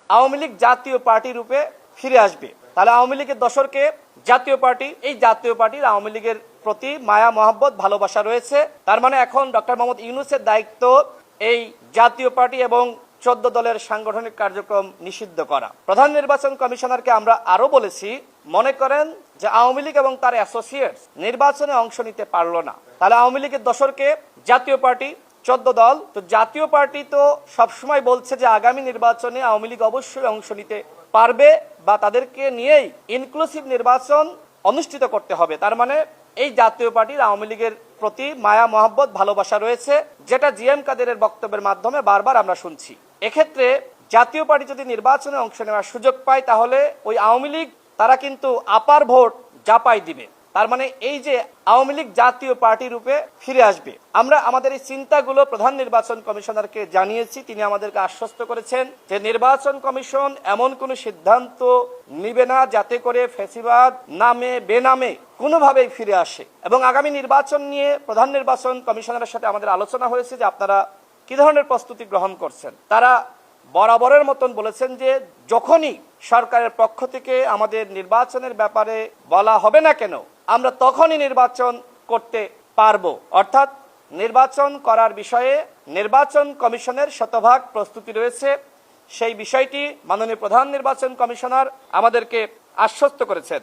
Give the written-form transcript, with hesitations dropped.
আওয়ামী লীগ জাতীয় পার্টি রূপে ফিরে আসবে। তাহলে আওয়ামী লীগের দশরকে জাতীয় পার্টি, এই জাতীয় পার্টির আওয়ামী লীগের প্রতি মায়া মহব্বত ভালোবাসা রয়েছে। তার মানে এখন ডক্টর মোহাম্মদ ইউনূসের দায়িত্ব এই জাতীয় পার্টি এবং 14 দলের সাংগঠনিক কার্যক্রম নিষিদ্ধ করা। প্রধান নির্বাচন কমিশনারকে আমরা আরো বলেছি, মনে করেন যে আওয়ামী লীগ এবং তার অ্যাসোসিয়েটস নির্বাচনে অংশ নিতে পারলো না, তাহলে আওয়ামী লীগের দশরকে জাতীয় পার্টি, 14 দল, তো জাতীয় পার্টি তো সবসময় বলছে যে আগামী নির্বাচনে আওয়ামী লীগ অবশ্যই অংশ নিতে পারবে বা তাদেরকে নিয়েই ইনক্লুসিভ নির্বাচন অনুষ্ঠিত করতে হবে। তার মানে এই জাতীয় পার্টির আওয়ামী লীগের প্রতি মায়া মহব্বত ভালোবাসা রয়েছে, যেটা জিএম কাদেরের বক্তব্যের মাধ্যমে বারবার আমরা শুনছি। এক্ষেত্রে জাতীয় পার্টি যদি নির্বাচনে অংশ নেওয়ার সুযোগ পায়, তাহলে ওই আওয়ামী লীগ তারা কিন্তু আপার ভোট জাপাই দিবে। তার মানে এই যে আওয়ামী লীগ জাতীয় পার্টি রূপে ফিরে আসবে। আমরা আমাদের এই চিন্তাগুলো প্রধান নির্বাচন কমিশনারকে জানিয়েছি, তিনি আমাদেরকে আশ্বস্ত করেছেন যে নির্বাচন কমিশন এমন কোন সিদ্ধান্ত নিবে না যাতে করে ফ্যাসিবাদ নামে বেনামে কোনোভাবেই ফিরে আসে। এবং আগামী নির্বাচন নিয়ে প্রধান নির্বাচন কমিশনারের সাথে আমাদের আলোচনা হয়েছে যে আপনারা কি ধরনের প্রস্তুতি গ্রহণ করছেন। তারা বরাবরের মতন বলেছেন যে যখনই সরকারের পক্ষ থেকে আমাদের নির্বাচনের ব্যাপারে বলা হবে না কেন, আমরা তখনই নির্বাচন করতে পারবো। অর্থাৎ নির্বাচন করার বিষয়ে নির্বাচন কমিশনের শতভাগ প্রস্তুতি রয়েছে। সেই বিষয়টি মাননীয় প্রধান নির্বাচন কমিশনার আমাদেরকে আশ্বস্ত করেছেন।